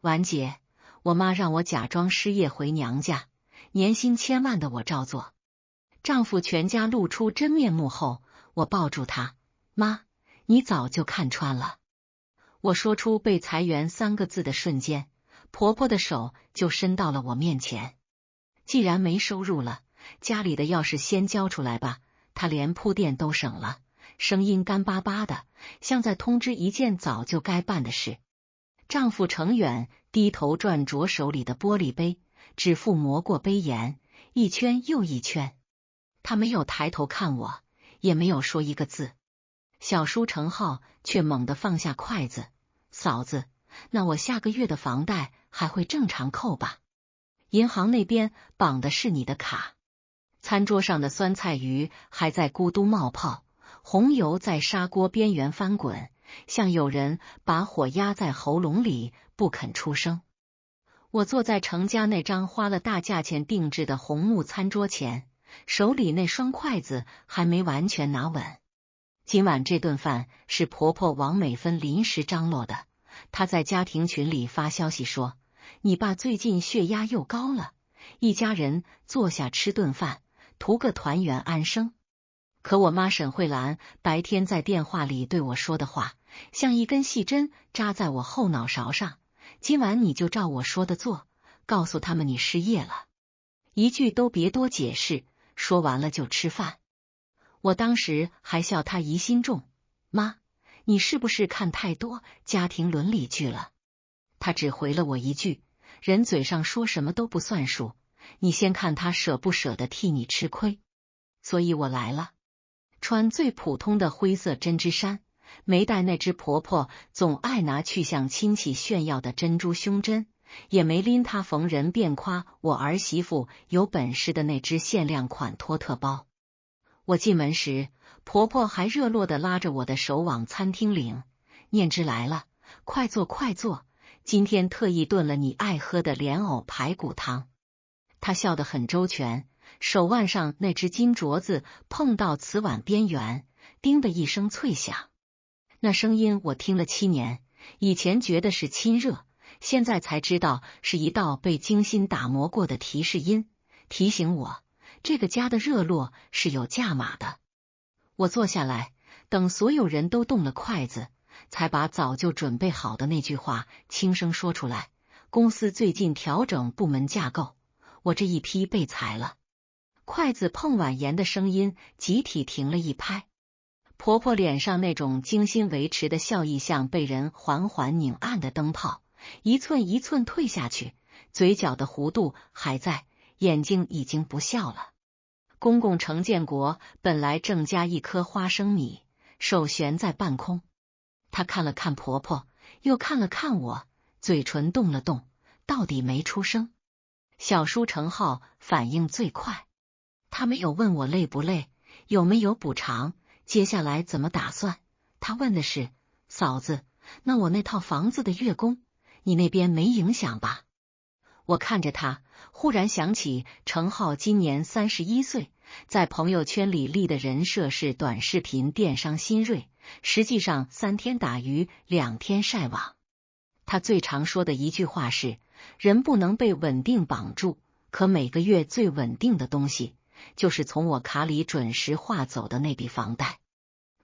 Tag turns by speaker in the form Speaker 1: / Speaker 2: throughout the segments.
Speaker 1: 婉姐，我妈让我假装失业回娘家，年薪1000万的我照做。丈夫全家露出真面目后，我抱住她，妈，你早就看穿了。我说出被裁员3个字的瞬间，婆婆的手就伸到了我面前。既然没收入了，家里的钥匙先交出来吧。她连铺垫都省了，声音干巴巴的，像在通知一件早就该办的事。丈夫程远低头转着手里的玻璃杯，指腹磨过杯沿，一圈又一圈。他没有抬头看我，也没有说一个字。小叔程浩却猛地放下筷子，嫂子，那我下个月的房贷还会正常扣吧？银行那边绑的是你的卡。餐桌上的酸菜鱼还在咕嘟冒泡，红油在砂锅边缘翻滚，像有人把火压在喉咙里不肯出声。我坐在程家那张花了大价钱定制的红木餐桌前，手里那双筷子还没完全拿稳。今晚这顿饭是婆婆王美芬临时张罗的，她在家庭群里发消息说，你爸最近血压又高了，一家人坐下吃顿饭，图个团圆安生。可我妈沈慧兰白天在电话里对我说的话，像一根细针扎在我后脑勺上，今晚你就照我说的做，告诉他们你失业了，一句都别多解释，说完了就吃饭。我当时还笑她疑心重，妈，你是不是看太多家庭伦理剧了？她只回了我一句，人嘴上说什么都不算数，你先看他舍不舍得替你吃亏。所以我来了，穿最普通的灰色针织衫，没戴那只婆婆总爱拿去向亲戚炫耀的珍珠胸针，也没拎她逢人便夸我儿媳妇有本事的那只限量款托特包。我进门时，婆婆还热络地拉着我的手往餐厅领，念之来了，快坐快坐，今天特意炖了你爱喝的莲藕排骨汤。她笑得很周全，手腕上那只金镯子碰到瓷碗边缘，叮的一声脆响。那声音我听了7年，以前觉得是亲热，现在才知道是一道被精心打磨过的提示音，提醒我这个家的热络是有价码的。我坐下来，等所有人都动了筷子，才把早就准备好的那句话轻声说出来，公司最近调整部门架构，我这一批被裁了。筷子碰碗沿的声音集体停了一拍。婆婆脸上那种精心维持的笑意像被人缓缓拧暗的灯泡，一寸一寸退下去，嘴角的弧度还在，眼睛已经不笑了。公公程建国本来正夹一颗花生米，手悬在半空。他看了看婆婆，又看了看我，嘴唇动了动，到底没出声。小叔程浩反应最快，他没有问我累不累，有没有补偿，接下来怎么打算。他问的是，嫂子，那我那套房子的月供，你那边没影响吧？我看着他，忽然想起程浩今年31岁，在朋友圈里立的人设是短视频电商新锐，实际上3天打鱼2天晒网。他最常说的一句话是，人不能被稳定绑住，可每个月最稳定的东西，就是从我卡里准时划走的那笔房贷。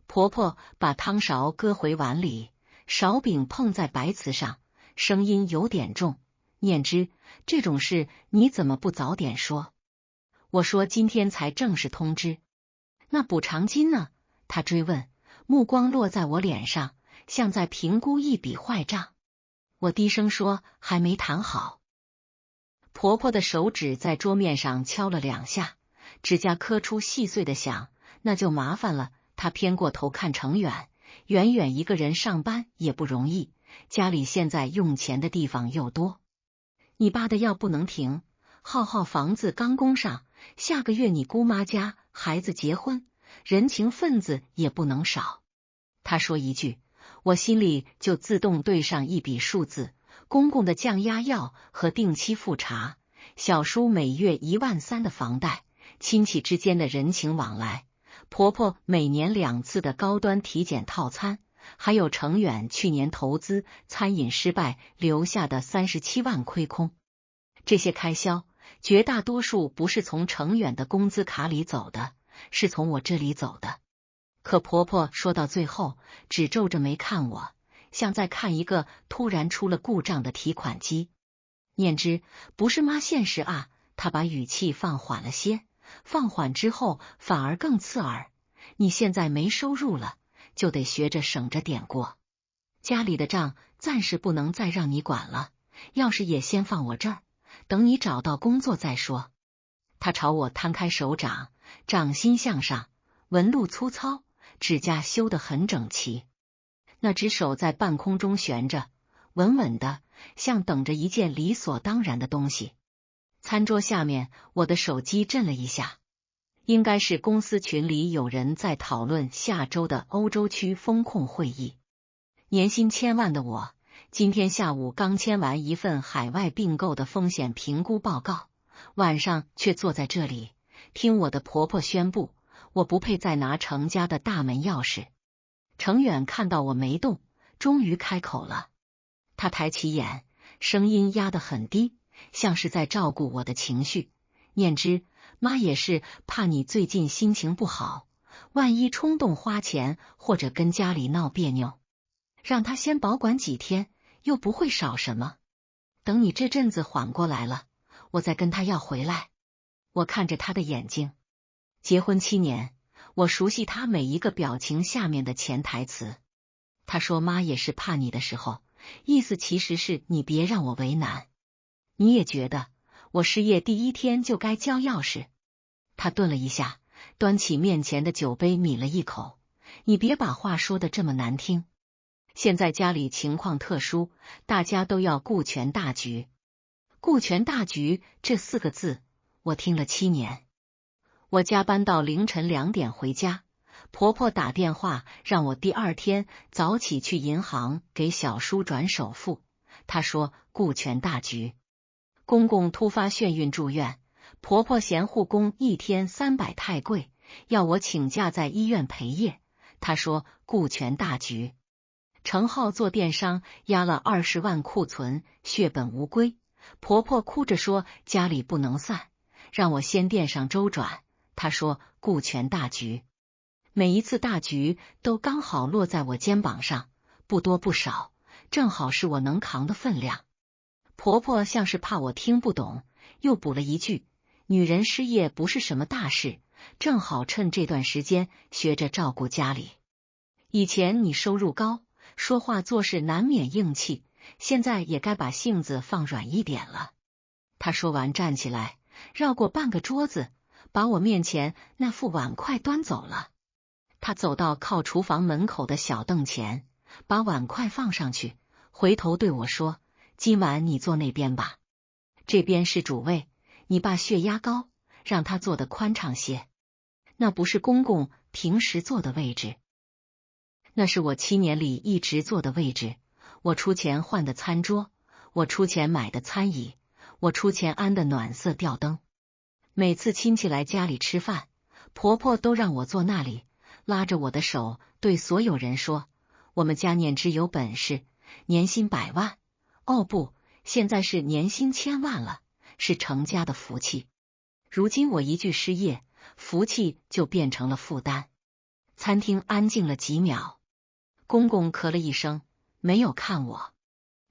Speaker 1: 婆婆把汤勺搁回碗里，勺柄碰在白瓷上，声音有点重，念之，这种事你怎么不早点说？我说今天才正式通知。那补偿金呢？她追问，目光落在我脸上，像在评估一笔坏账。我低声说，还没谈好。婆婆的手指在桌面上敲了2下，指甲磕出细碎的响，那就麻烦了。她偏过头看程远，远远一个人上班也不容易，家里现在用钱的地方又多。你爸的药不能停，浩浩房子刚供上，下个月你姑妈家孩子结婚，人情份子也不能少。他说一句，我心里就自动对上一笔数字，公公的降压药和定期复查，小叔每月13000的房贷，亲戚之间的人情往来，婆婆每年2次的高端体检套餐，还有程远去年投资餐饮失败留下的37万亏空。这些开销绝大多数不是从程远的工资卡里走的，是从我这里走的。可婆婆说到最后，只皱着眉看我，像在看一个突然出了故障的提款机。念之，不是妈现实啊。她把语气放缓了些，放缓之后反而更刺耳。你现在没收入了，就得学着省着点过。家里的账暂时不能再让你管了，钥匙也先放我这儿，等你找到工作再说。他朝我摊开手掌，掌心向上，纹路粗糙，指甲修得很整齐。那只手在半空中悬着，稳稳的，像等着一件理所当然的东西。餐桌下面，我的手机震了一下，应该是公司群里有人在讨论下周的欧洲区风控会议。年薪1000万的我，今天下午刚签完一份海外并购的风险评估报告，晚上却坐在这里听我的婆婆宣布，我不配再拿程家的大门钥匙。程远看到我没动，终于开口了。他抬起眼，声音压得很低，像是在照顾我的情绪。念之，妈也是怕你最近心情不好，万一冲动花钱或者跟家里闹别扭，让他先保管几天，又不会少什么。等你这阵子缓过来了，我再跟他要回来。我看着他的眼睛，结婚7年，我熟悉他每一个表情下面的潜台词。他说妈也是怕你的时候，意思其实是你别让我为难。你也觉得我失业第1天就该交钥匙？他顿了一下，端起面前的酒杯抿了一口。你别把话说得这么难听。现在家里情况特殊，大家都要顾全大局。顾全大局这4个字，我听了7年。我加班到凌晨2点回家，婆婆打电话让我第2天早起去银行给小叔转首付。她说顾全大局。公公突发眩晕住院，婆婆嫌护工1天300太贵，要我请假在医院陪夜。她说顾全大局。程浩做电商压了20万库存，血本无归。婆婆哭着说家里不能散，让我先店上周转。她说顾全大局。每一次大局都刚好落在我肩膀上，不多不少，正好是我能扛的分量。婆婆像是怕我听不懂，又补了一句，女人失业不是什么大事，正好趁这段时间学着照顾家里。以前你收入高，说话做事难免硬气，现在也该把性子放软一点了。她说完站起来，绕过半个桌子，把我面前那副碗筷端走了。她走到靠厨房门口的小凳前，把碗筷放上去，回头对我说，今晚你坐那边吧，这边是主位，你爸血压高，让他坐得宽敞些。那不是公公平时坐的位置，那是我7年里一直坐的位置。我出钱换的餐桌，我出钱买的餐椅，我出钱安的暖色吊灯。每次亲戚来家里吃饭，婆婆都让我坐那里，拉着我的手对所有人说，我们家念之有本事，年薪100万。哦不，现在是年薪1000万了，是程家的福气。如今我一句失业，福气就变成了负担。餐厅安静了几秒，公公咳了一声，没有看我。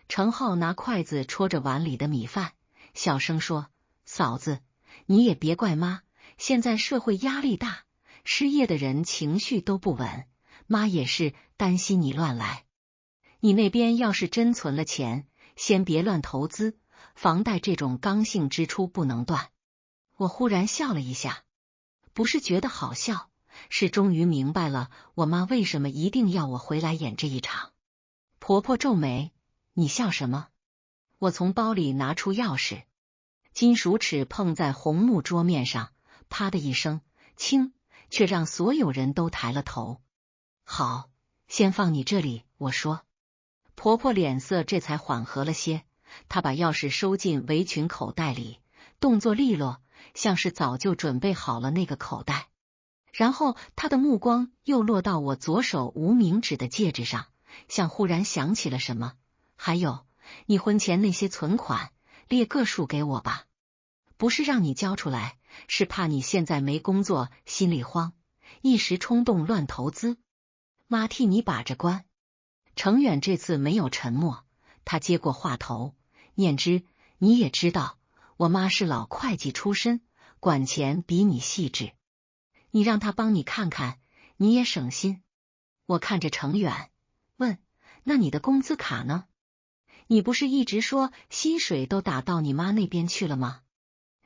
Speaker 1: 程浩拿筷子戳着碗里的米饭，小声说，嫂子，你也别怪妈，现在社会压力大，失业的人情绪都不稳，妈也是担心你乱来。你那边要是真存了钱，先别乱投资，房贷这种刚性支出不能断。我忽然笑了一下，不是觉得好笑，是终于明白了我妈为什么一定要我回来演这一场。婆婆皱眉，你笑什么？我从包里拿出钥匙，金属齿碰在红木桌面上，啪的一声，轻，却让所有人都抬了头。好，先放你这里，我说。婆婆脸色这才缓和了些，她把钥匙收进围裙口袋里，动作利落，像是早就准备好了那个口袋。然后他的目光又落到我左手无名指的戒指上，像忽然想起了什么。还有，你婚前那些存款，列个数给我吧。不是让你交出来，是怕你现在没工作，心里慌，一时冲动乱投资。妈替你把着关。程远这次没有沉默，他接过话头，念之，你也知道，我妈是老会计出身，管钱比你细致。你让他帮你看看，你也省心。我看着程远，问：那你的工资卡呢？你不是一直说薪水都打到你妈那边去了吗？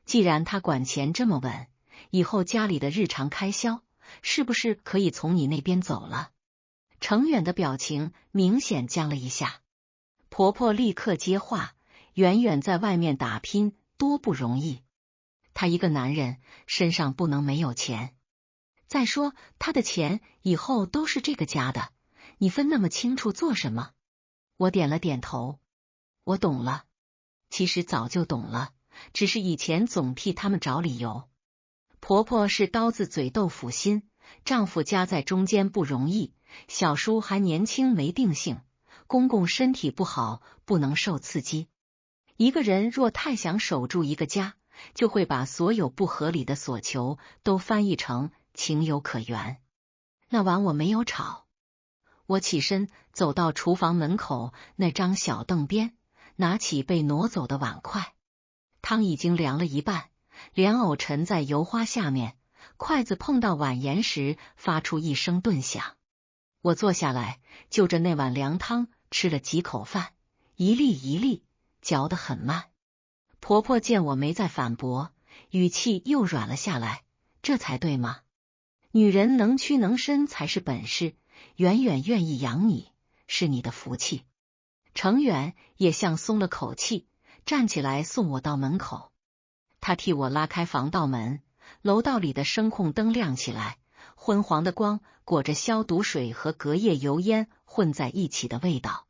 Speaker 1: 既然他管钱这么稳，以后家里的日常开销是不是可以从你那边走了？程远的表情明显僵了一下。婆婆立刻接话：远远在外面打拼多不容易，他一个男人身上不能没有钱。再说他的钱以后都是这个家的，你分那么清楚做什么？我点了点头，我懂了。其实早就懂了，只是以前总替他们找理由。婆婆是刀子嘴豆腐心，丈夫夹在中间不容易，小叔还年轻没定性，公公身体不好，不能受刺激。一个人若太想守住一个家，就会把所有不合理的所求都翻译成情有可原。那晚我没有吵，我起身走到厨房门口那张小凳边，拿起被挪走的碗筷。汤已经凉了一半，莲藕沉在油花下面，筷子碰到碗沿时发出一声顿响。我坐下来，就着那碗凉汤吃了几口饭，一粒一粒嚼得很慢。婆婆见我没再反驳，语气又软了下来：这才对嘛，女人能屈能伸才是本事，远远愿意养你是你的福气。程远也像松了口气，站起来送我到门口。他替我拉开防盗门，楼道里的声控灯亮起来，昏黄的光裹着消毒水和隔夜油烟混在一起的味道。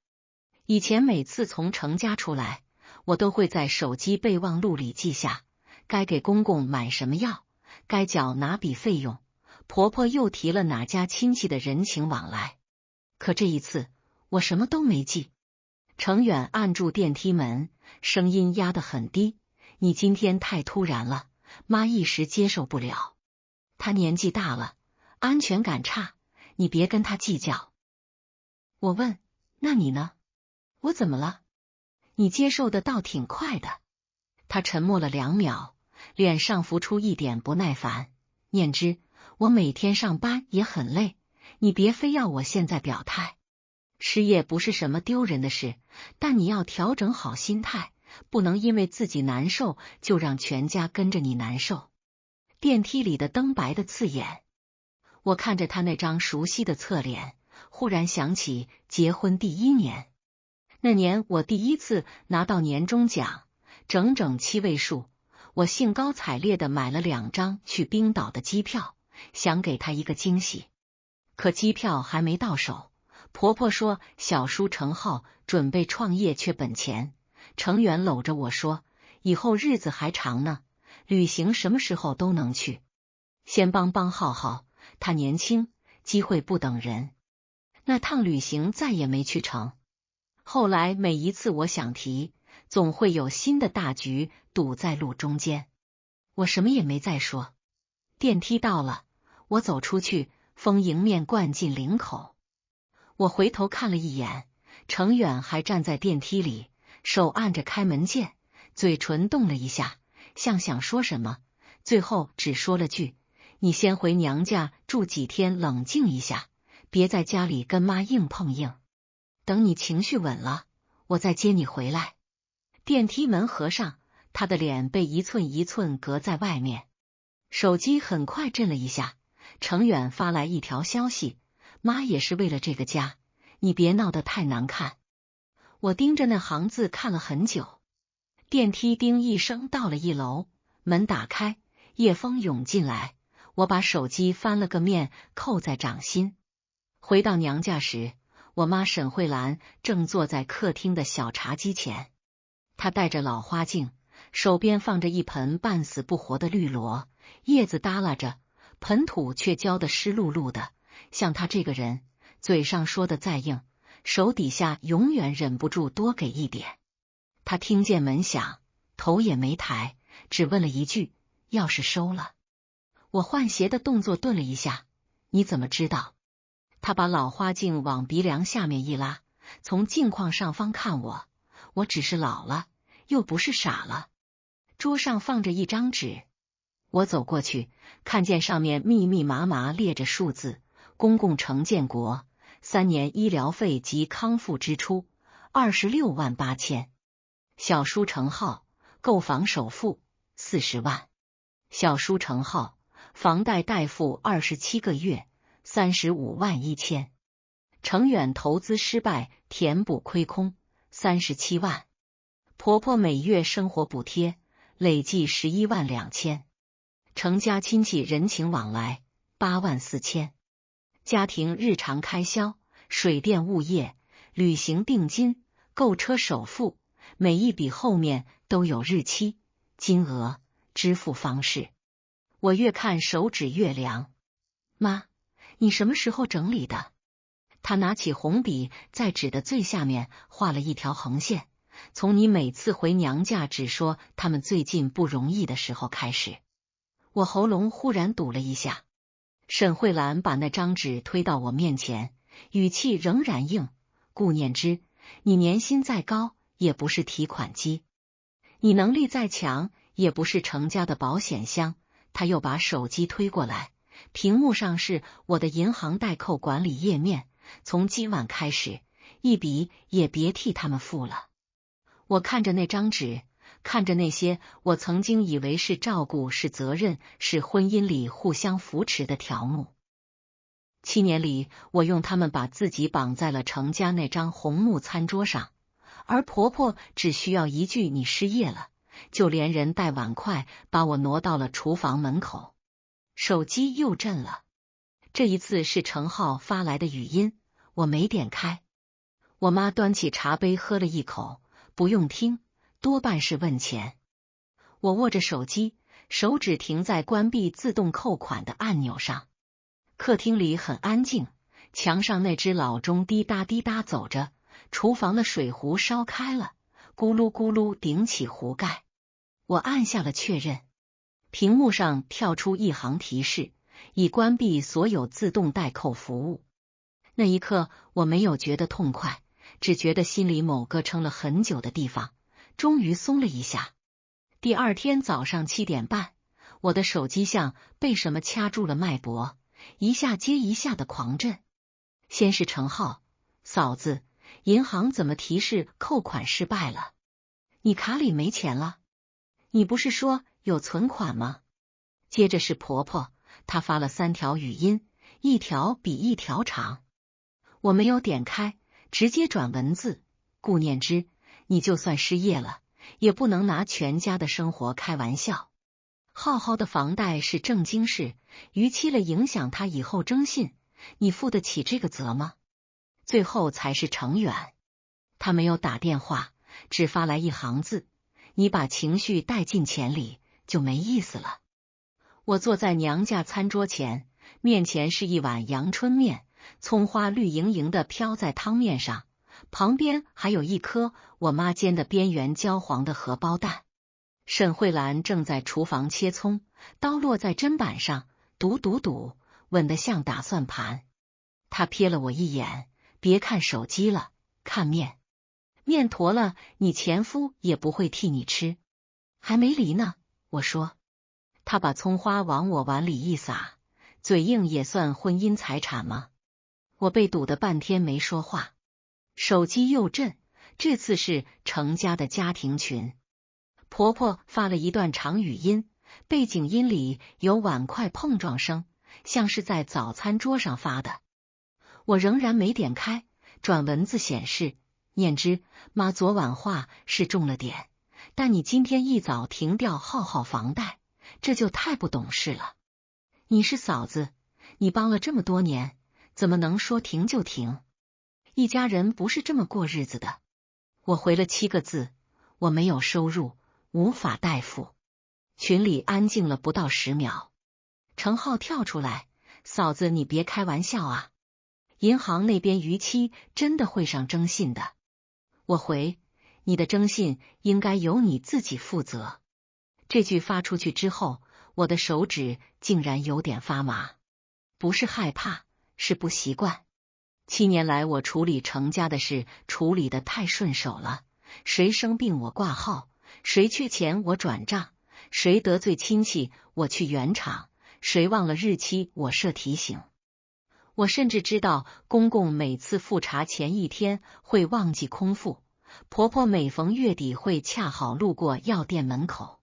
Speaker 1: 以前每次从程家出来，我都会在手机备忘录里记下该给公公买什么药，该缴哪笔费用，婆婆又提了哪家亲戚的人情往来。可这一次我什么都没记。程远按住电梯门，声音压得很低：你今天太突然了，妈一时接受不了。她年纪大了，安全感差，你别跟她计较。我问：那你呢？我怎么了？你接受的倒挺快的。他沉默了2秒，脸上浮出一点不耐烦：念之，我每天上班也很累，你别非要我现在表态。失业不是什么丢人的事，但你要调整好心态，不能因为自己难受就让全家跟着你难受。电梯里的灯白的刺眼，我看着他那张熟悉的侧脸，忽然想起结婚第1年。那年我第一次拿到年终奖，整整7位数，我兴高采烈地买了2张去冰岛的机票，想给他一个惊喜。可机票还没到手，婆婆说小叔程浩准备创业缺本钱。程远搂着我说，以后日子还长呢，旅行什么时候都能去，先帮帮浩浩，他年轻，机会不等人。那趟旅行再也没去成。后来每一次我想提，总会有新的大局堵在路中间。我什么也没再说。电梯到了，我走出去，风迎面灌进领口。我回头看了一眼，程远还站在电梯里，手按着开门键，嘴唇动了一下，像想说什么，最后只说了句：你先回娘家住几天，冷静一下，别在家里跟妈硬碰硬。等你情绪稳了，我再接你回来。电梯门合上，他的脸被一寸一寸隔在外面。手机很快震了一下，程远发来一条消息：妈也是为了这个家，你别闹得太难看。我盯着那行字看了很久。电梯叮一声到了1楼，门打开，夜风涌进来，我把手机翻了个面，扣在掌心。回到娘家时，我妈沈慧兰正坐在客厅的小茶几前，她戴着老花镜，手边放着一盆半死不活的绿萝，叶子耷拉着，盆土却浇得湿漉漉的。像他这个人，嘴上说的再硬，手底下永远忍不住多给一点。他听见门响，头也没抬，只问了一句：“钥匙收了？”我换鞋的动作顿了一下，你怎么知道？他把老花镜往鼻梁下面一拉，从镜框上方看我，我只是老了，又不是傻了。桌上放着一张纸，我走过去，看见上面密密麻麻列着数字：公共城建国，3年医疗费及康复支出26万8千。小书城号，购房首付40万。小书城号，房贷代付27个月，35万1千。程远投资失败，填补亏空37万。婆婆每月生活补贴累计11万2千。程家亲戚人情往来8万4千。家庭日常开销，水电物业、旅行定金、购车首付，每一笔后面都有日期、金额、支付方式。我越看手指越凉。妈，你什么时候整理的？他拿起红笔，在纸的最下面画了一条横线，从你每次回娘家只说他们最近不容易的时候开始。我喉咙忽然堵了一下。沈慧兰把那张纸推到我面前，语气仍然硬：顾念之，你年薪再高也不是提款机，你能力再强也不是程家的保险箱。他又把手机推过来，屏幕上是我的银行代扣管理页面，从今晚开始，一笔也别替他们付了。我看着那张纸，看着那些我曾经以为是照顾、是责任、是婚姻里互相扶持的条目。7年里，我用他们把自己绑在了程家那张红木餐桌上，而婆婆只需要一句你失业了，就连人带碗筷把我挪到了厨房门口。手机又震了，这一次是程浩发来的语音，我没点开。我妈端起茶杯喝了一口，不用听，多半是问钱。我握着手机，手指停在关闭自动扣款的按钮上。客厅里很安静，墙上那只老钟滴答滴答走着，厨房的水壶烧开了，咕噜咕噜顶起壶盖。我按下了确认，屏幕上跳出一行提示：已关闭所有自动代扣服务。那一刻，我没有觉得痛快，只觉得心里某个撑了很久的地方终于松了一下。第二天早上7点半，我的手机像被什么掐住了脉搏，一下接一下的狂震。先是程浩：嫂子，银行怎么提示扣款失败了？你卡里没钱了？你不是说有存款吗？接着是婆婆，她发了3条语音，一条比一条长。我没有点开，直接转文字：顾念之，你就算失业了，也不能拿全家的生活开玩笑。浩浩的房贷是正经事，逾期了影响他以后征信，你负得起这个责吗？最后才是程远，他没有打电话，只发来一行字：你把情绪带进钱里就没意思了。我坐在娘家餐桌前，面前是一碗阳春面，葱花绿莹莹的飘在汤面上，旁边还有一颗我妈煎的边缘焦黄的荷包蛋。沈慧兰正在厨房切葱，刀落在砧板上，笃笃笃，稳得像打算盘。她瞥了我一眼：别看手机了，看面。面坨了，你前夫也不会替你吃。还没离呢，我说。他把葱花往我碗里一撒，嘴硬也算婚姻财产吗？我被堵得半天没说话。手机又震，这次是程家的家庭群。婆婆发了一段长语音，背景音里有碗筷碰撞声，像是在早餐桌上发的。我仍然没点开，转文字显示：念之，妈昨晚话是重了点，但你今天一早停掉浩浩房贷，这就太不懂事了。你是嫂子，你帮了这么多年，怎么能说停就停？一家人不是这么过日子的。我回了7个字：我没有收入，无法代付。群里安静了不到10秒。程浩跳出来，嫂子你别开玩笑啊，银行那边逾期真的会上征信的。我回，你的征信应该由你自己负责。这句发出去之后，我的手指竟然有点发麻，不是害怕，是不习惯。7年来我处理程家的事处理得太顺手了，谁生病我挂号，谁缺钱我转账，谁得罪亲戚我去原厂，谁忘了日期我设提醒。我甚至知道公公每次复查前1天会忘记空腹，婆婆每逢月底会恰好路过药店门口。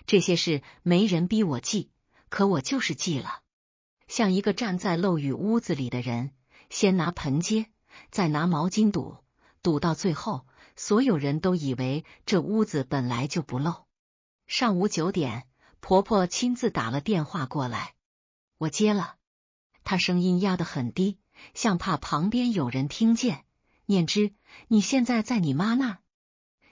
Speaker 1: 这些事没人逼我记，可我就是记了。像一个站在漏雨屋子里的人，先拿盆接，再拿毛巾堵，堵到最后，所有人都以为这屋子本来就不漏。上午9点，婆婆亲自打了电话过来，我接了，她声音压得很低，像怕旁边有人听见。念之，你现在在你妈那儿？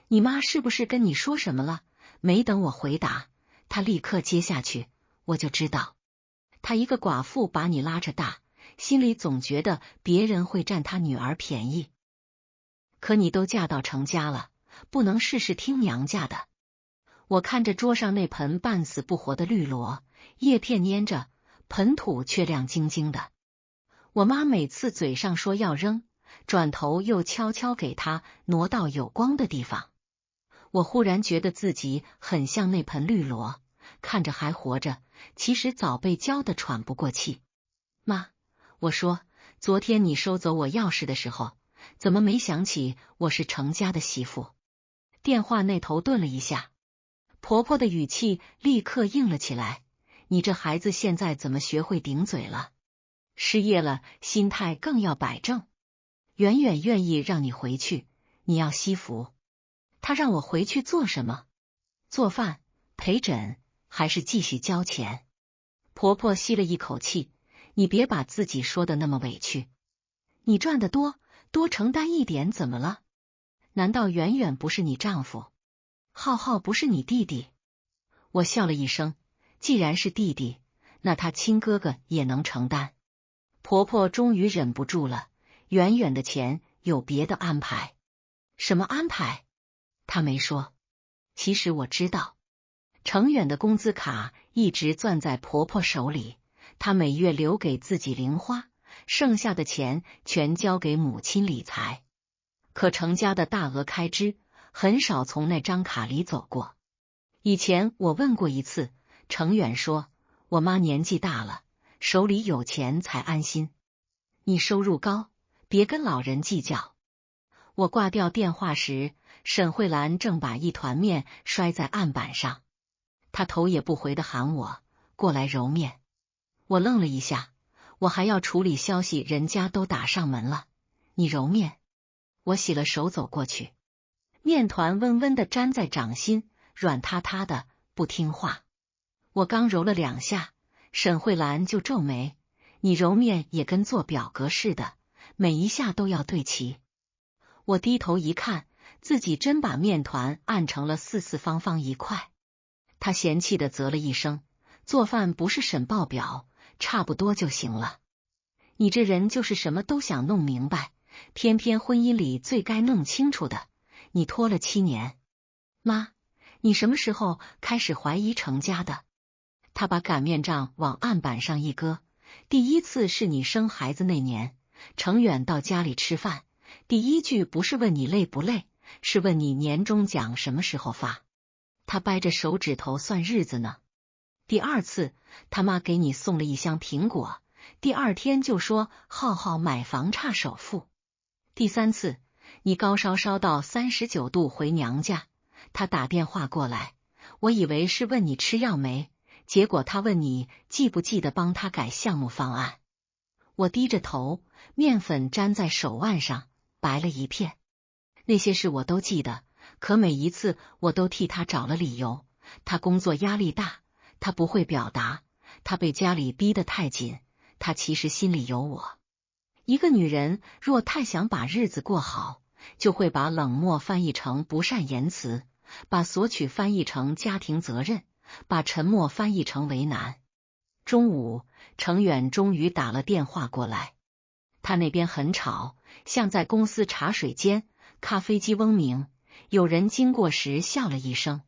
Speaker 1: 你妈是不是跟你说什么了？没等我回答，她立刻接下去，我就知道，她一个寡妇把你拉扯大，心里总觉得别人会占她女儿便宜。可你都嫁到程家了，不能事事听娘家的。我看着桌上那盆半死不活的绿萝，叶片粘着，盆土却亮晶晶的。我妈每次嘴上说要扔，转头又悄悄给它挪到有光的地方。我忽然觉得自己很像那盆绿萝，看着还活着，其实早被浇得喘不过气。妈，我说，昨天你收走我钥匙的时候，怎么没想起我是程家的媳妇？电话那头顿了一下，婆婆的语气立刻硬了起来，你这孩子现在怎么学会顶嘴了？失业了，心态更要摆正。远远愿意让你回去，你要惜福。他让我回去做什么？做饭、陪诊，还是继续交钱？婆婆吸了一口气，你别把自己说的那么委屈。你赚得多，多承担一点怎么了？难道远远不是你丈夫？浩浩不是你弟弟？我笑了一声，既然是弟弟，那他亲哥哥也能承担。婆婆终于忍不住了，远远的钱有别的安排。什么安排？她没说。其实我知道，程远的工资卡一直攥在婆婆手里，她每月留给自己零花，剩下的钱全交给母亲理财。可程家的大额开支很少从那张卡里走过。以前我问过一次，程远说，我妈年纪大了，手里有钱才安心。你收入高，别跟老人计较。我挂掉电话时，沈慧兰正把一团面摔在案板上，她头也不回地喊我过来揉面。我愣了一下，我还要处理消息，人家都打上门了，你揉面？我洗了手走过去，面团温温地粘在掌心，软塌塌的，不听话。我刚揉了2下，沈慧兰就皱眉，你揉面也跟做表格似的，每一下都要对齐。我低头一看，自己真把面团按成了四四方方一块。他嫌弃地啧了一声，做饭不是审报表，差不多就行了。你这人就是什么都想弄明白，偏偏婚姻里最该弄清楚的，你拖了7年。妈，你什么时候开始怀疑程家的？他把擀面杖往案板上一搁，第一次是你生孩子那年，程远到家里吃饭，第一句不是问你累不累，是问你年终奖什么时候发。他掰着手指头算日子呢。第2次，他妈给你送了一箱苹果，第2天就说浩浩买房差首付。第3次，你高烧烧到39度回娘家，他打电话过来，我以为是问你吃药没，结果他问你记不记得帮他改项目方案。我低着头，面粉粘在手腕上，白了一片。那些事我都记得，可每一次我都替他找了理由。他工作压力大，他不会表达，他被家里逼得太紧，他其实心里有我。一个女人若太想把日子过好，就会把冷漠翻译成不善言辞，把索取翻译成家庭责任，把沉默翻译成为难。中午，程远终于打了电话过来，他那边很吵，像在公司茶水间，咖啡机嗡鸣。有人经过时笑了一声。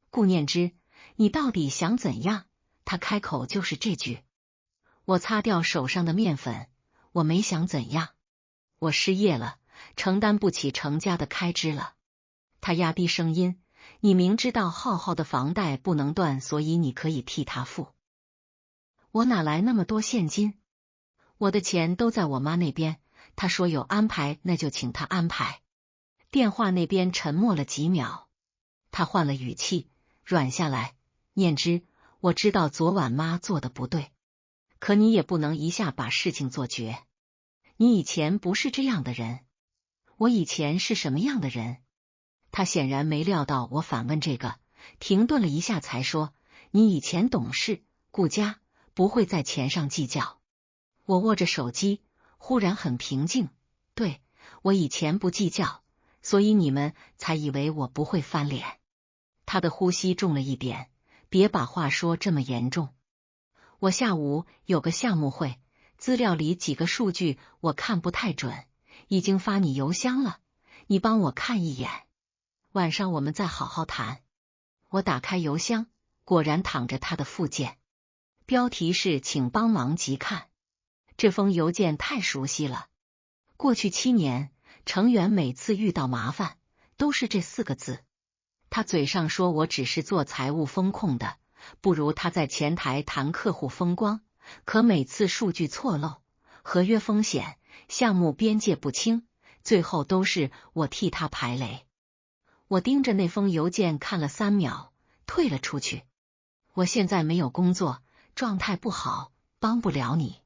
Speaker 1: 顾念之，你到底想怎样？他开口就是这句。我擦掉手上的面粉，我没想怎样，我失业了，承担不起程家的开支了。他压低声音，你明知道浩浩的房贷不能断，所以你可以替他付。我哪来那么多现金？我的钱都在我妈那边，她说有安排，那就请她安排。电话那边沉默了几秒，他换了语气，软下来。念之，我知道昨晚妈做的不对，可你也不能一下把事情做绝。你以前不是这样的人。我以前是什么样的人？他显然没料到我反问这个，停顿了一下才说，你以前懂事顾家，不会在钱上计较。我握着手机，忽然很平静。对，我以前不计较，所以你们才以为我不会翻脸。他的呼吸重了一点，别把话说这么严重。我下午有个项目会，资料里几个数据我看不太准，已经发你邮箱了，你帮我看一眼。晚上我们再好好谈。我打开邮箱，果然躺着他的附件，标题是请帮忙急看。这封邮件太熟悉了，过去7年，程远每次遇到麻烦都是这4个字。他嘴上说我只是做财务风控的，不如他在前台谈客户风光，可每次数据错漏、合约风险、项目边界不清，最后都是我替他排雷。我盯着那封邮件看了3秒，退了出去。我现在没有工作，状态不好，帮不了你。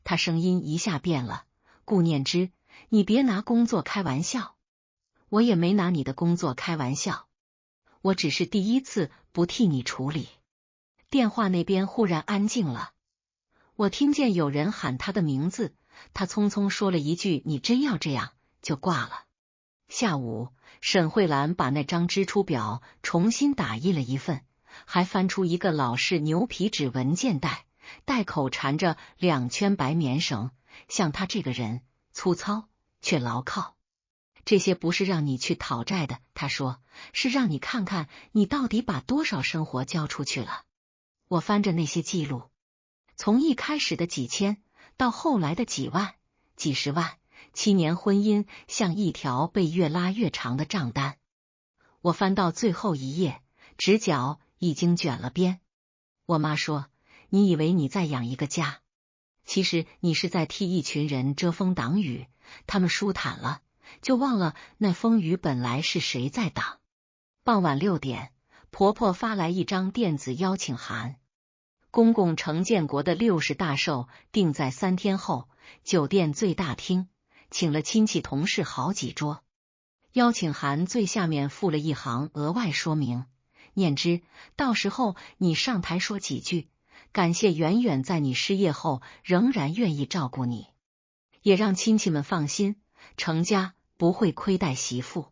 Speaker 1: 他声音一下变了，顾念之，你别拿工作开玩笑。我也没拿你的工作开玩笑，我只是第一次不替你处理。电话那边忽然安静了，我听见有人喊他的名字，他匆匆说了一句你真要这样，就挂了。下午，沈慧兰把那张支出表重新打印了一份，还翻出一个老式牛皮纸文件袋，袋口缠着2圈白棉绳，像他这个人粗糙却牢靠。这些不是让你去讨债的，他说，是让你看看你到底把多少生活交出去了。我翻着那些记录，从一开始的几千，到后来的几万、几十万，7年婚姻像一条被越拉越长的账单。我翻到最后一页，直角已经卷了边。我妈说，你以为你在养一个家，其实你是在替一群人遮风挡雨，他们舒坦了，就忘了那风雨本来是谁在挡。傍晚6点，婆婆发来一张电子邀请函，公公程建国的60大寿定在3天后，酒店最大厅，请了亲戚同事好几桌。邀请函最下面附了一行额外说明，念之，到时候你上台说几句，感谢远远在你失业后仍然愿意照顾你，也让亲戚们放心，程家不会亏待媳妇。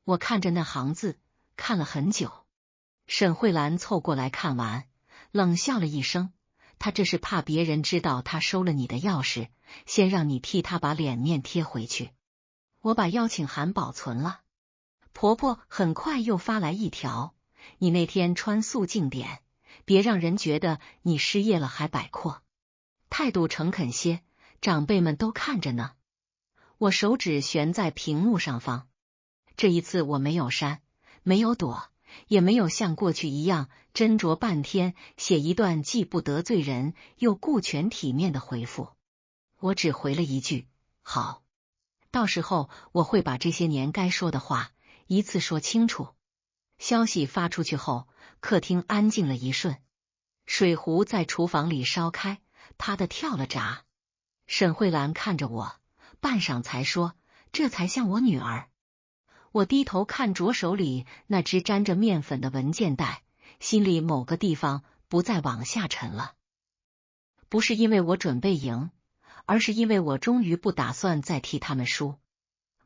Speaker 1: 我看着那行字，看了很久。沈慧兰凑过来看完，冷笑了一声，她这是怕别人知道她收了你的钥匙，先让你替她把脸面贴回去。我把邀请函保存了。婆婆很快又发来一条，你那天穿素净点，别让人觉得你失业了还摆阔，态度诚恳些，长辈们都看着呢。我手指悬在屏幕上方，这一次我没有删，没有躲，也没有像过去一样斟酌半天写一段既不得罪人又顾全体面的回复。我只回了一句好，到时候我会把这些年该说的话一次说清楚。消息发出去后，客厅安静了一瞬，水壶在厨房里烧开，啪的跳了闸。沈慧兰看着我，半晌才说，这才像我女儿。我低头看着手里那只沾着面粉的文件袋，心里某个地方不再往下沉了。不是因为我准备赢，而是因为我终于不打算再替他们输。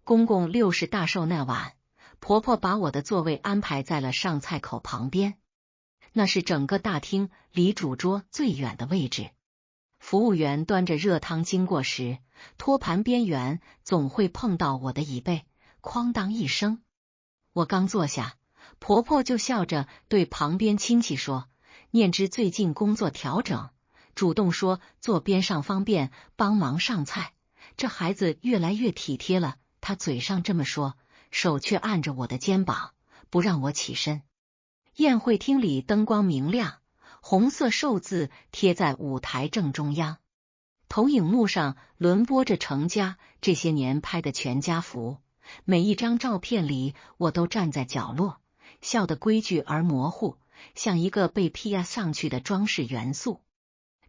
Speaker 1: 公公60大寿那晚，婆婆把我的座位安排在了上菜口旁边。那是整个大厅离主桌最远的位置。服务员端着热汤经过时，托盘边缘总会碰到我的椅背，哐当一声。我刚坐下，婆婆就笑着对旁边亲戚说：“念之最近工作调整，主动说坐边上方便帮忙上菜，这孩子越来越体贴了。”她嘴上这么说，手却按着我的肩膀，不让我起身。宴会厅里灯光明亮，红色寿字贴在舞台正中央，投影幕上轮播着程家这些年拍的全家福。每一张照片里，我都站在角落，笑得规矩而模糊，像一个被 P 上去的装饰元素。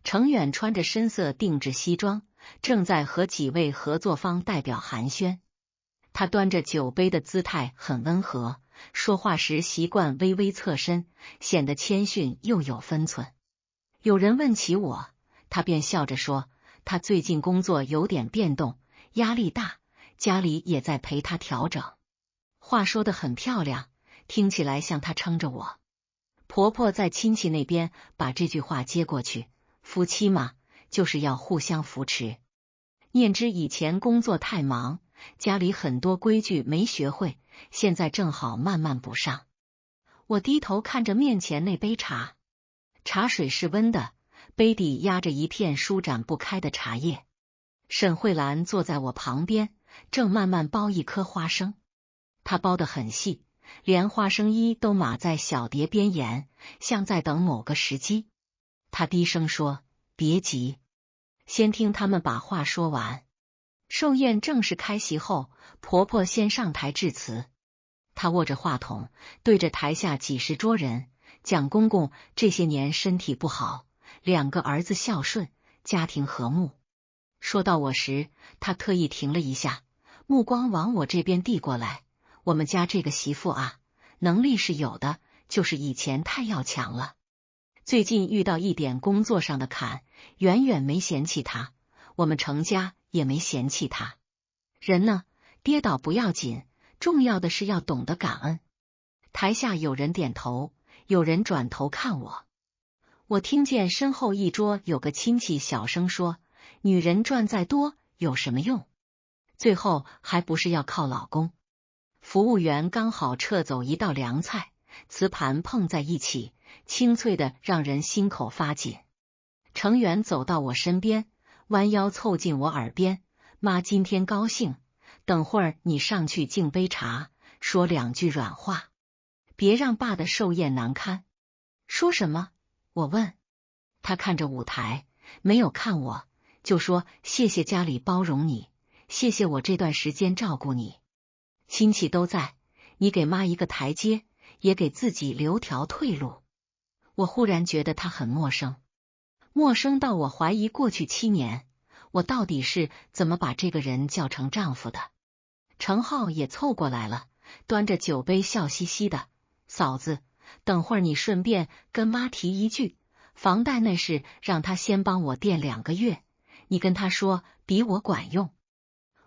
Speaker 1: 程远穿着深色定制西装，正在和几位合作方代表寒暄。他端着酒杯的姿态很温和，说话时习惯微微侧身，显得谦逊又有分寸。有人问起我，他便笑着说，他最近工作有点变动，压力大，家里也在陪他调整。话说得很漂亮，听起来像他撑着我。婆婆在亲戚那边把这句话接过去，夫妻嘛，就是要互相扶持。念之以前工作太忙，家里很多规矩没学会，现在正好慢慢补上。我低头看着面前那杯茶，茶水是温的，杯底压着一片舒展不开的茶叶。沈慧兰坐在我旁边，正慢慢剥一颗花生，她剥得很细，连花生衣都码在小碟边沿，像在等某个时机。她低声说：“别急，先听他们把话说完。”寿宴正式开席后，婆婆先上台致辞。她握着话筒，对着台下几十桌人蒋公公这些年身体不好，2个儿子孝顺，家庭和睦。说到我时，她特意停了一下，目光往我这边递过来。我们家这个媳妇啊，能力是有的，就是以前太要强了。最近遇到一点工作上的坎，远远没嫌弃她，我们程家也没嫌弃她。人呢，跌倒不要紧，重要的是要懂得感恩。台下有人点头，有人转头看我。我听见身后一桌有个亲戚小声说：“女人赚再多有什么用？最后还不是要靠老公。”服务员刚好撤走一道凉菜，瓷盘碰在一起，清脆的让人心口发紧。程远走到我身边，弯腰凑近我耳边：“妈今天高兴，等会儿你上去敬杯茶，说2句软话，别让爸的寿宴难堪。”说什么？我问。他看着舞台，没有看我，就说：“谢谢家里包容你，谢谢我这段时间照顾你。亲戚都在，你给妈一个台阶，也给自己留条退路。”我忽然觉得他很陌生，陌生到我怀疑过去7年，我到底是怎么把这个人叫成丈夫的。程浩也凑过来了，端着酒杯笑嘻嘻的：“嫂子，等会儿你顺便跟妈提一句，房贷那事让他先帮我垫2个月，你跟他说比我管用。”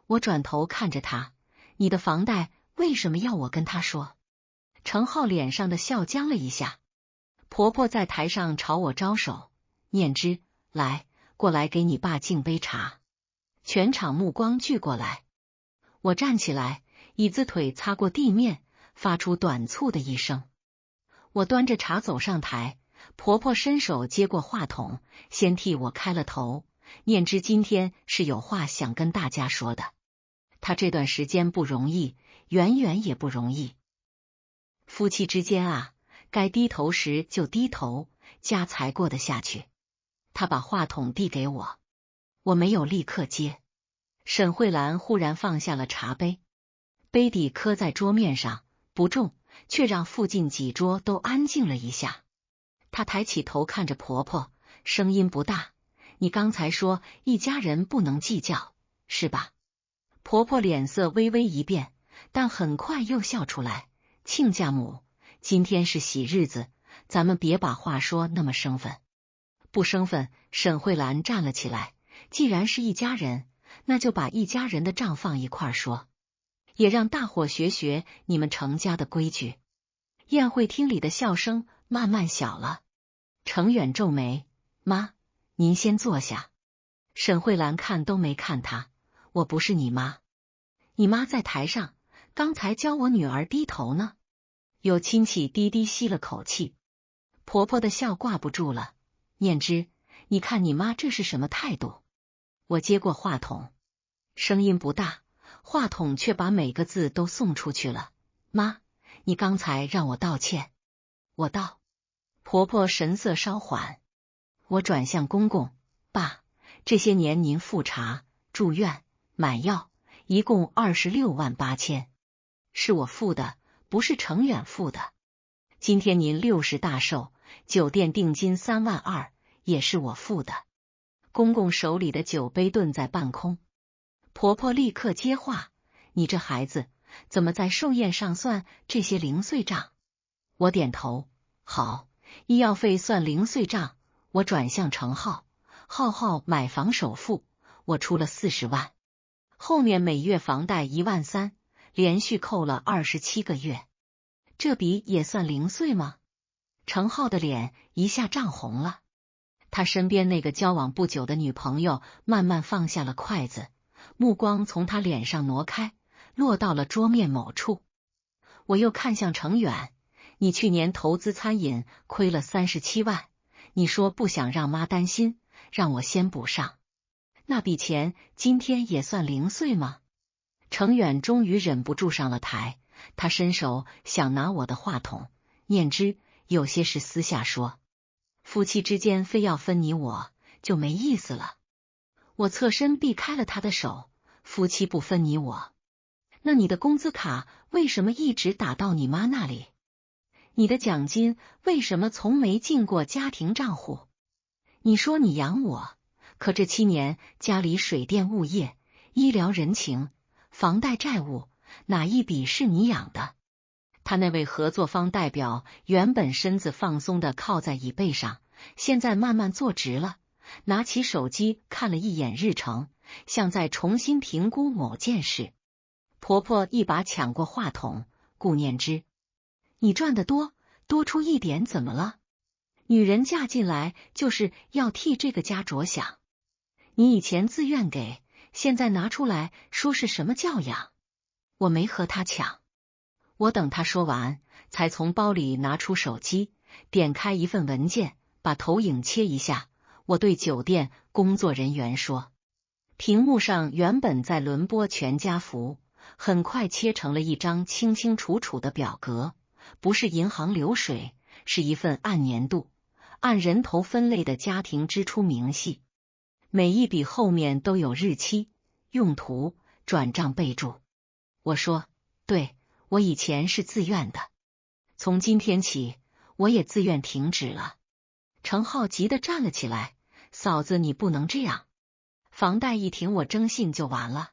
Speaker 1: 我转头看着他：“你的房贷为什么要我跟他说？”程浩脸上的笑僵了一下。婆婆在台上朝我招手：“念之，来，过来给你爸敬杯茶。”全场目光聚过来，我站起来，椅子腿擦过地面，发出短促的一声。我端着茶走上台，婆婆伸手接过话筒，先替我开了头：“念之今天是有话想跟大家说的。她这段时间不容易，远远也不容易。夫妻之间啊，该低头时就低头，家才过得下去。”她把话筒递给我，我没有立刻接。沈慧兰忽然放下了茶杯，杯底磕在桌面上，不重，却让附近几桌都安静了一下。她抬起头看着婆婆，声音不大：“你刚才说一家人不能计较，是吧？”婆婆脸色微微一变，但很快又笑出来：“亲家母，今天是喜日子，咱们别把话说那么生分。”不生分。沈慧兰站了起来：“既然是一家人，那就把一家人的账放一块说，也让大伙学学你们程家的规矩。”宴会厅里的笑声慢慢小了。程远皱眉，妈，您先坐下。沈慧兰看都没看他，我不是你妈。你妈在台上，刚才教我女儿低头呢。有亲戚低低吸了口气，婆婆的笑挂不住了。念之，你看你妈这是什么态度？我接过话筒，声音不大，话筒却把每个字都送出去了。妈，你刚才让我道歉。我道。婆婆神色稍缓，我转向公公，爸，这些年您复查、住院、买药，一共26万8千，是我付的，不是程远付的。今天您60大寿，酒店定金3万2，也是我付的。公公手里的酒杯顿在半空。婆婆立刻接话，你这孩子怎么在寿宴上算这些零碎账？我点头，好，医药费算零碎账。我转向程浩，浩买房首付，我出了40万，后面每月房贷1万3，连续扣了27个月，这笔也算零碎吗？程浩的脸一下涨红了，他身边那个交往不久的女朋友慢慢放下了筷子，目光从他脸上挪开，落到了桌面某处。我又看向程远，你去年投资餐饮亏了37万，你说不想让妈担心，让我先补上，那笔钱今天也算零碎吗？程远终于忍不住上了台，他伸手想拿我的话筒，念之，有些事私下说，夫妻之间非要分你我，就没意思了。我侧身避开了他的手，夫妻不分你我，那你的工资卡为什么一直打到你妈那里？你的奖金为什么从没进过家庭账户？你说你养我，可这7年家里水电物业、医疗人情、房贷债务，哪一笔是你养的？他那位合作方代表原本身子放松的靠在椅背上，现在慢慢坐直了，拿起手机看了一眼日程，像在重新评估某件事。婆婆一把抢过话筒，顾念之，你赚得多，多出一点怎么了？女人嫁进来就是要替这个家着想，你以前自愿给，现在拿出来说是什么教养？我没和他抢。我等他说完，才从包里拿出手机，点开一份文件，把投影切一下。我对酒店工作人员说，屏幕上原本在轮播全家福，很快切成了一张清清楚楚的表格，不是银行流水，是一份按年度、按人头分类的家庭支出明细，每一笔后面都有日期、用途、转账备注。我说，对，我以前是自愿的，从今天起我也自愿停止了。程浩急得站了起来，嫂子你不能这样，房贷一停我征信就完了。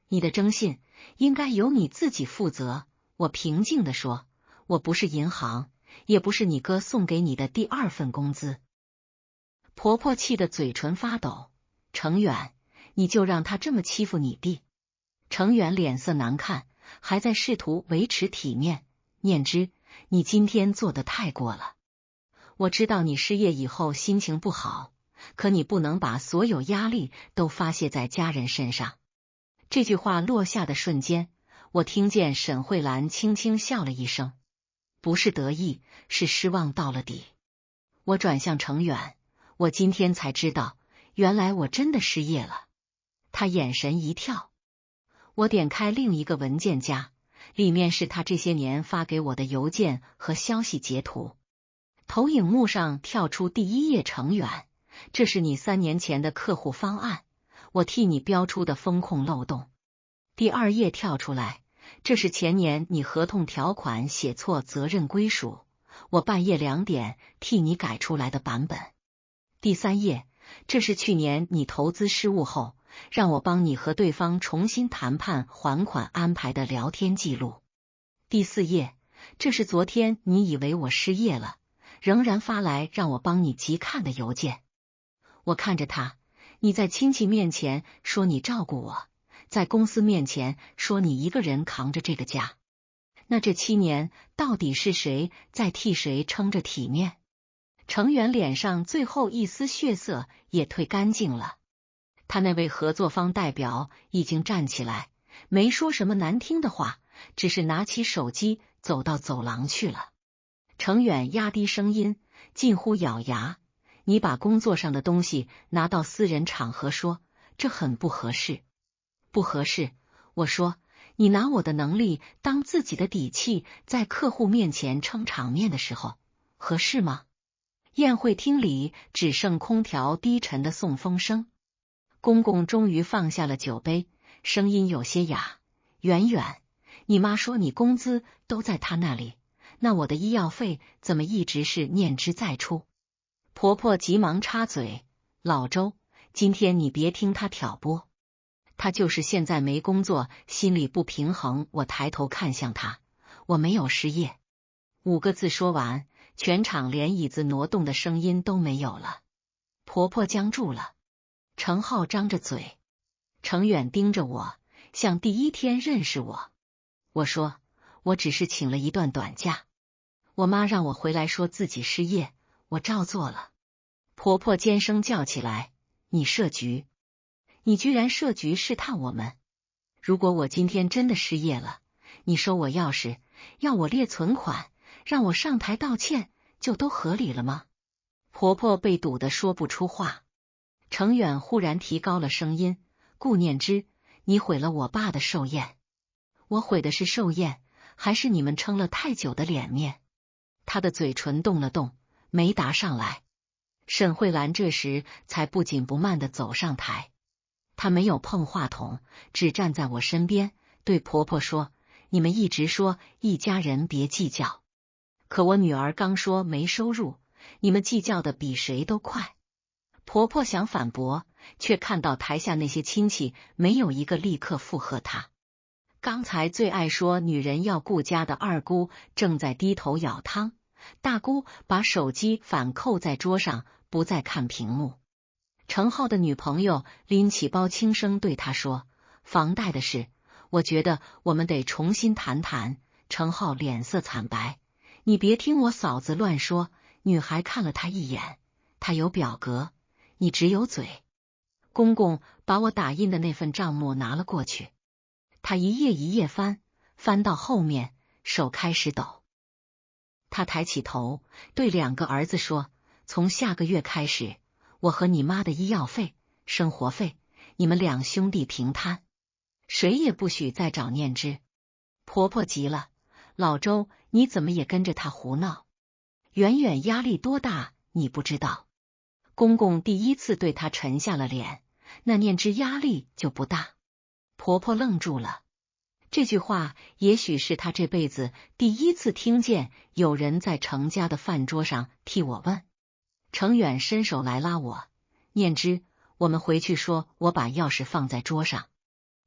Speaker 1: 你的征信应该由你自己负责。我平静地说，我不是银行，也不是你哥送给你的第2份工资。婆婆气得嘴唇发抖，程远，你就让他这么欺负你弟？程远脸色难看，还在试图维持体面，念之，你今天做得太过了。我知道你失业以后心情不好，可你不能把所有压力都发泄在家人身上。这句话落下的瞬间，我听见沈慧兰轻轻笑了一声，不是得意，是失望到了底。我转向程远，我今天才知道，原来我真的失业了。他眼神一跳。我点开另一个文件夹，里面是他这些年发给我的邮件和消息截图。投影幕上跳出第1页，程远，这是你3年前的客户方案，我替你标出的风控漏洞。第2页跳出来，这是前年你合同条款写错责任归属，我半夜2点替你改出来的版本。第3页，这是去年你投资失误后，让我帮你和对方重新谈判还款安排的聊天记录。第4页，这是昨天你以为我失业了，仍然发来让我帮你急看的邮件。我看着他，你在亲戚面前说你照顾我，在公司面前说你一个人扛着这个家，那这7年到底是谁在替谁撑着体面？程远脸上最后一丝血色也褪干净了。他那位合作方代表已经站起来，没说什么难听的话，只是拿起手机走到走廊去了。程远压低声音，近乎咬牙：“你把工作上的东西拿到私人场合说，这很不合适。”“不合适？”我说，“你拿我的能力当自己的底气，在客户面前撑场面的时候，合适吗？”宴会厅里只剩空调低沉的送风声。公公终于放下了酒杯，声音有些哑：“远远，你妈说你工资都在她那里，那我的医药费怎么一直是念之在出？”婆婆急忙插嘴：“老周，今天你别听她挑拨，她就是现在没工作，心里不平衡。”我抬头看向她：“我没有失业。”5个字说完，全场连椅子挪动的声音都没有了。婆婆僵住了。程浩张着嘴，程远盯着我，像第一天认识我。我说：“我只是请了一段短假，我妈让我回来说自己失业，我照做了。”婆婆尖声叫起来：“你设局！你居然设局试探我们！如果我今天真的失业了，你收我钥匙，要我列存款，让我上台道歉，就都合理了吗？”婆婆被堵得说不出话。程远忽然提高了声音：“顾念之，你毁了我爸的寿宴。”“我毁的是寿宴，还是你们撑了太久的脸面？”他的嘴唇动了动，没答上来。沈慧兰这时才不紧不慢地走上台，她没有碰话筒，只站在我身边，对婆婆说：“你们一直说一家人别计较，可我女儿刚说没收入，你们计较的比谁都快。”婆婆想反驳，却看到台下那些亲戚没有一个立刻附和她。刚才最爱说女人要顾家的二姑正在低头舀汤，大姑把手机反扣在桌上，不再看屏幕。程浩的女朋友拎起包，轻声对他说：“房贷的事，我觉得我们得重新谈谈。”程浩脸色惨白：“你别听我嫂子乱说。”女孩看了他一眼：“他有表格，你只有嘴。”公公把我打印的那份账目拿了过去，他一页一页翻，翻到后面手开始抖。他抬起头对2个儿子说：“从下个月开始，我和你妈的医药费、生活费，你们2兄弟平摊，谁也不许再找念之。”婆婆急了：“老周，你怎么也跟着他胡闹？远远压力多大，你不知道？”公公第一次对他沉下了脸：“那念之压力就不大。”婆婆愣住了，这句话也许是她这辈子第一次听见有人在程家的饭桌上替我问。程远伸手来拉我：“念之，我们回去说。”我把钥匙放在桌上，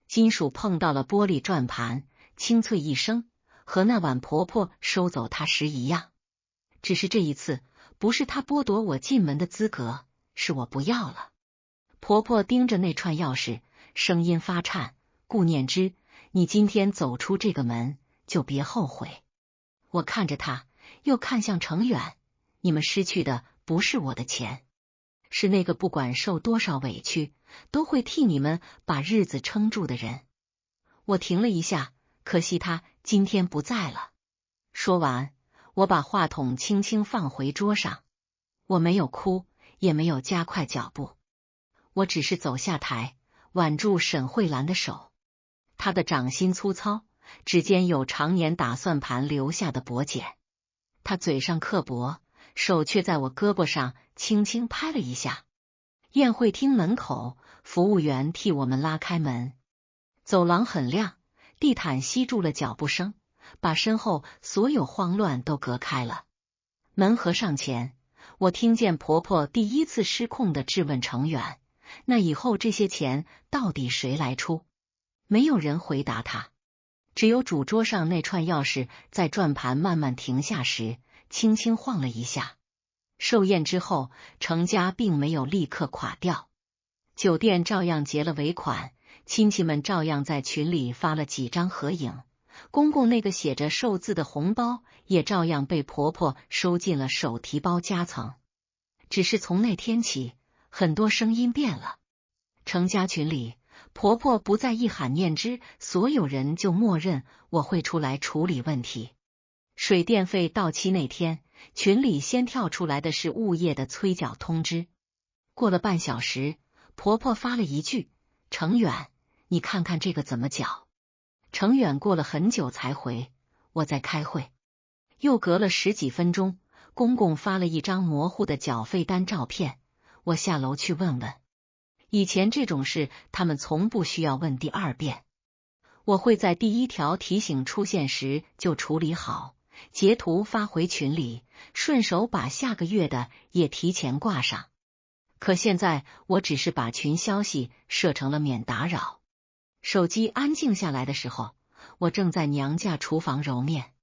Speaker 1: 金属碰到了玻璃转盘，清脆一声，和那晚婆婆收走它时一样。只是这一次不是她剥夺我进门的资格，是我不要了。婆婆盯着那串钥匙，声音发颤：“顾念之，你今天走出这个门，就别后悔。”我看着她，又看向程远：“你们失去的不是我的钱，是那个不管受多少委屈，都会替你们把日子撑住的人。”我停了一下，可惜他今天不在了。说完，我把话筒轻轻放回桌上。我没有哭，也没有加快脚步，我只是走下台，挽住沈慧兰的手。她的掌心粗糙，指尖有常年打算盘留下的薄茧。她嘴上刻薄，手却在我胳膊上轻轻拍了一下。宴会厅门口，服务员替我们拉开门。走廊很亮，地毯吸住了脚步声，把身后所有慌乱都隔开了。门合上前，我听见婆婆第一次失控地质问程远：“那以后这些钱到底谁来出？”没有人回答她，只有主桌上那串钥匙在转盘慢慢停下时，轻轻晃了一下。寿宴之后，程家并没有立刻垮掉，酒店照样结了尾款，亲戚们照样在群里发了几张合影，公公那个写着寿字的红包也照样被婆婆收进了手提包夹层。只是从那天起，很多声音变了。成家群里，婆婆不再一喊念之，所有人就默认我会出来处理问题。水电费到期那天，群里先跳出来的是物业的催缴通知。过了半小时，婆婆发了一句：“程远，你看看这个怎么缴。”程远过了很久才回：“我在开会。”又隔了10几分钟，公公发了一张模糊的缴费单照片，我下楼去问问。以前这种事他们从不需要问第2遍，我会在第1条提醒出现时就处理好，截图发回群里，顺手把下个月的也提前挂上。可现在我只是把群消息设成了免打扰。手机安静下来的时候，我正在娘家厨房揉面，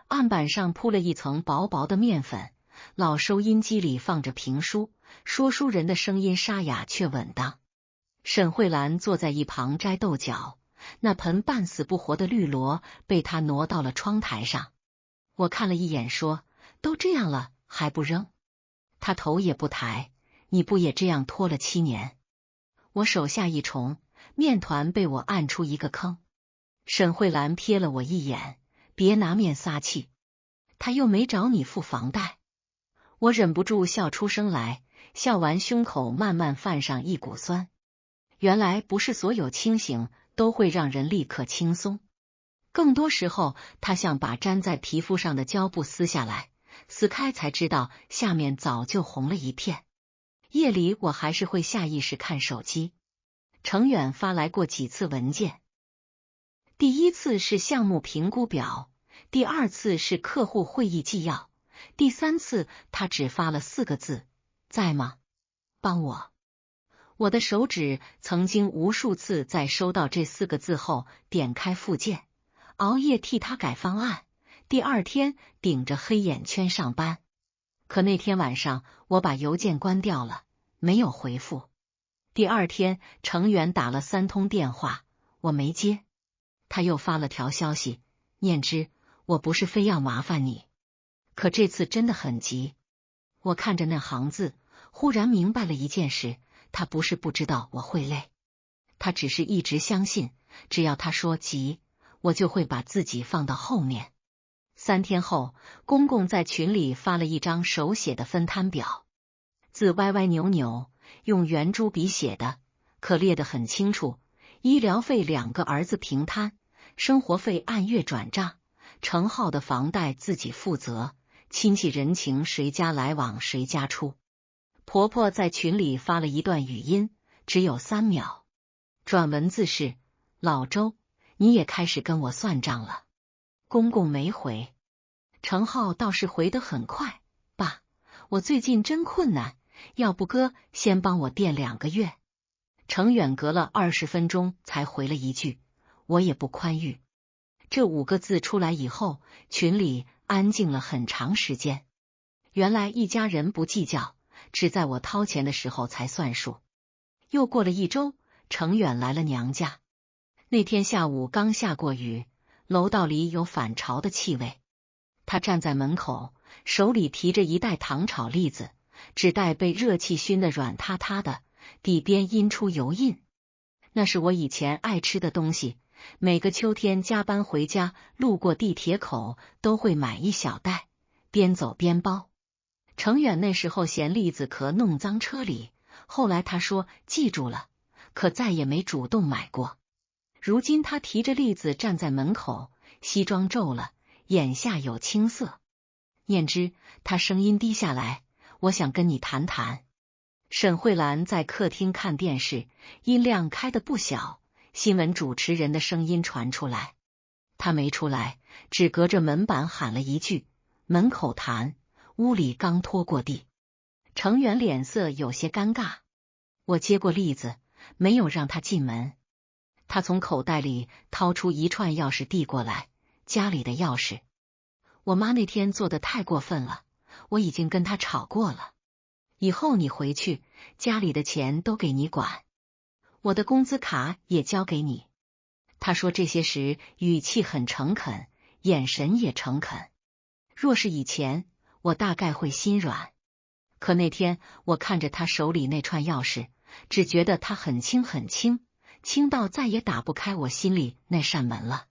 Speaker 1: 案板上铺了一层薄薄的面粉，老收音机里放着评书，说书人的声音沙哑却稳当。沈慧兰坐在一旁摘豆角，那盆半死不活的绿萝被她挪到了窗台上。我看了一眼说：“都这样了还不扔？”她头也不抬：“你不也这样拖了7年？”我手下一重，面团被我按出一个坑。沈慧兰瞥了我一眼：“别拿面撒气，他又没找你付房贷。”我忍不住笑出声来，笑完胸口慢慢泛上一股酸。原来不是所有清醒都会让人立刻轻松，更多时候他像把粘在皮肤上的胶布撕下来，撕开才知道下面早就红了一片。夜里我还是会下意识看手机，程远发来过几次文件。第1次是项目评估表，第2次是客户会议纪要，第3次他只发了4个字：“在吗？帮我。”我的手指曾经无数次在收到这4个字后点开附件，熬夜替他改方案，第2天顶着黑眼圈上班。可那天晚上我把邮件关掉了，没有回复。第2天程远打了3通电话，我没接。他又发了条消息：“念之，我不是非要麻烦你，可这次真的很急。”我看着那行字，忽然明白了一件事，他不是不知道我会累，他只是一直相信，只要他说急，我就会把自己放到后面。3天后，公公在群里发了一张手写的分摊表，字歪歪扭扭，用圆珠笔写的，可列得很清楚。医疗费2个儿子平摊，生活费按月转账，程浩的房贷自己负责，亲戚人情谁家来往谁家出。婆婆在群里发了一段语音，只有3秒，转文字是：“老周，你也开始跟我算账了。”公公没回，程浩倒是回得很快：“爸，我最近真困难，要不哥先帮我垫2个月。”程远隔了20分钟才回了一句：“我也不宽裕。”这5个字出来以后，群里安静了很长时间。原来一家人不计较，只在我掏钱的时候才算数。又过了1周，程远来了娘家。那天下午刚下过雨，楼道里有反潮的气味。他站在门口，手里提着一袋糖炒栗子，纸袋被热气熏得软塌塌的，底边印出油印。那是我以前爱吃的东西，每个秋天加班回家，路过地铁口都会买一小袋，边走边包。程远那时候嫌栗子壳弄脏车里，后来他说记住了，可再也没主动买过。如今他提着栗子站在门口，西装皱了，眼下有青色。念之，他声音低下来：“我想跟你谈谈。”沈慧兰在客厅看电视，音量开得不小，新闻主持人的声音传出来。他没出来，只隔着门板喊了一句：“门口谈。”屋里刚拖过地。程远脸色有些尴尬。我接过栗子，没有让他进门。他从口袋里掏出一串钥匙递过来，家里的钥匙。我妈那天做的太过分了，我已经跟她吵过了。以后你回去，家里的钱都给你管，我的工资卡也交给你。他说这些时语气很诚恳，眼神也诚恳。若是以前，我大概会心软。可那天我看着他手里那串钥匙，只觉得它很轻很轻，轻到再也打不开我心里那扇门了。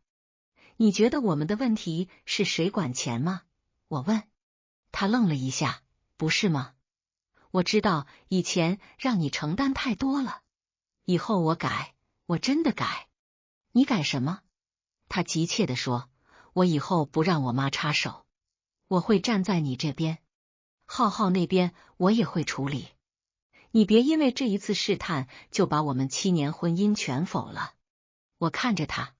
Speaker 1: 你觉得我们的问题是谁管钱吗？我问。他愣了一下，不是吗？我知道以前让你承担太多了，以后我改，我真的改。你改什么？他急切地说，我以后不让我妈插手，我会站在你这边。浩浩那边我也会处理，你别因为这一次试探就把我们7年婚姻全否了。我看着他，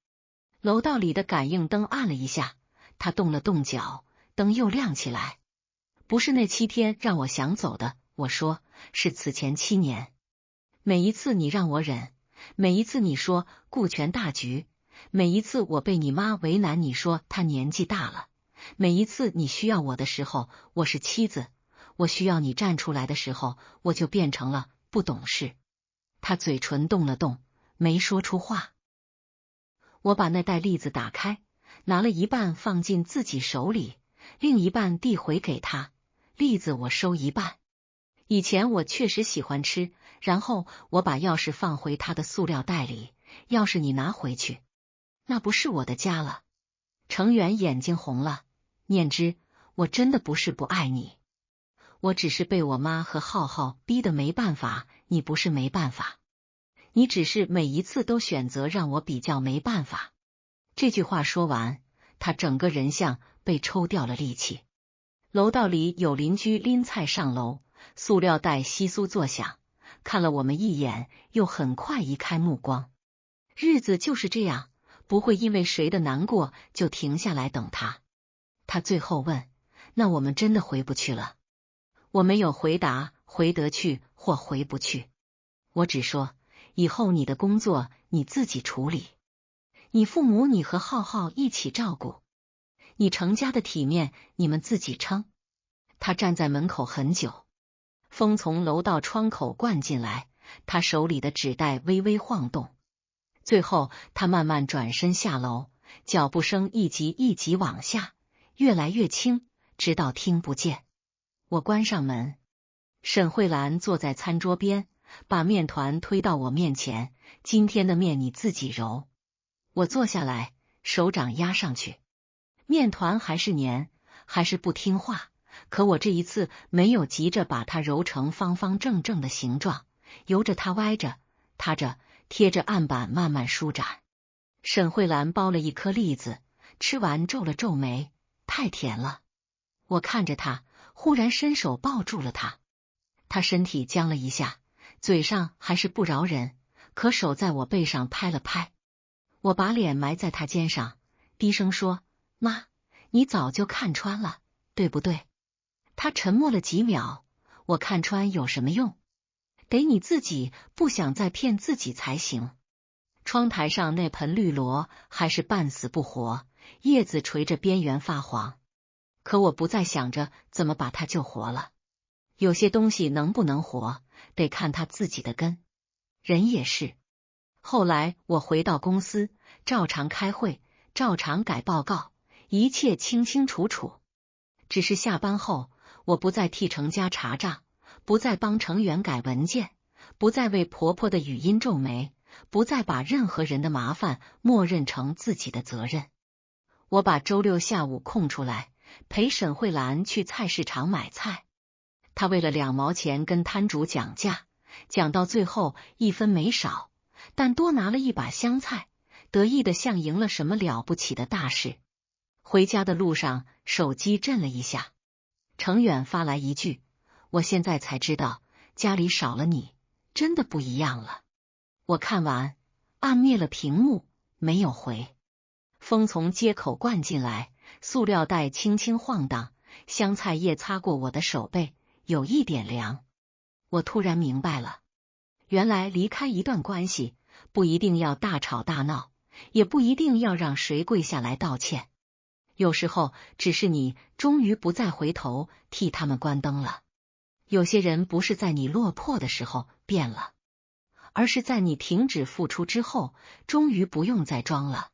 Speaker 1: 楼道里的感应灯暗了一下，他动了动脚，灯又亮起来。不是那7天让我想走的，我说，是此前7年。每一次你让我忍，每一次你说顾全大局，每一次我被你妈为难，你说她年纪大了，每一次你需要我的时候，我是妻子，我需要你站出来的时候，我就变成了不懂事。他嘴唇动了动，没说出话。我把那袋栗子打开，拿了一半放进自己手里，另一半递回给他。栗子我收一半。以前我确实喜欢吃，然后我把钥匙放回他的塑料袋里，钥匙你拿回去，那不是我的家了。程远眼睛红了，念之，我真的不是不爱你，我只是被我妈和浩浩逼得没办法，你不是没办法，你只是每一次都选择让我比较没办法。这句话说完，他整个人像被抽掉了力气。楼道里有邻居拎菜上楼，塑料袋窸窣作响，看了我们一眼，又很快移开目光。日子就是这样，不会因为谁的难过就停下来等他。他最后问，那我们真的回不去了？我没有回答回得去或回不去，我只说，以后你的工作你自己处理，你父母你和浩浩一起照顾，你成家的体面你们自己撑。他站在门口很久，风从楼道窗口灌进来，他手里的纸袋微微晃动。最后他慢慢转身下楼，脚步声一级一级往下，越来越轻，直到听不见。我关上门，沈慧兰坐在餐桌边，把面团推到我面前，今天的面你自己揉。我坐下来，手掌压上去，面团还是黏，还是不听话，可我这一次没有急着把它揉成方方正正的形状，由着它歪着、塌着，贴着案板慢慢舒展。沈慧兰剥了一颗栗子，吃完皱了皱眉，太甜了。我看着她，忽然伸手抱住了她，她身体僵了一下，嘴上还是不饶人，可手在我背上拍了拍。我把脸埋在她肩上，低声说，妈，你早就看穿了，对不对？她沉默了几秒，我看穿有什么用？得你自己不想再骗自己才行。窗台上那盆绿萝还是半死不活，叶子垂着边缘发黄。可我不再想着怎么把它救活了，有些东西能不能活，得看它自己的根。人也是。后来我回到公司，照常开会，照常改报告，一切清清楚楚。只是下班后，我不再替程家查账，不再帮程远改文件，不再为婆婆的语音皱眉，不再把任何人的麻烦默认成自己的责任。我把周六下午空出来，陪沈慧兰去菜市场买菜。她为了2毛钱跟摊主讲价，讲到最后1分没少，但多拿了一把香菜，得意的像赢了什么了不起的大事。回家的路上，手机震了一下，程远发来一句，我现在才知道家里少了你，真的不一样了。我看完，按灭了屏幕，没有回。风从街口灌进来，塑料袋轻轻晃荡，香菜叶擦过我的手背，有一点凉。我突然明白了，原来离开一段关系，不一定要大吵大闹，也不一定要让谁跪下来道歉。有时候只是你终于不再回头替他们关灯了。有些人不是在你落魄的时候变了，而是在你停止付出之后，终于不用再装了。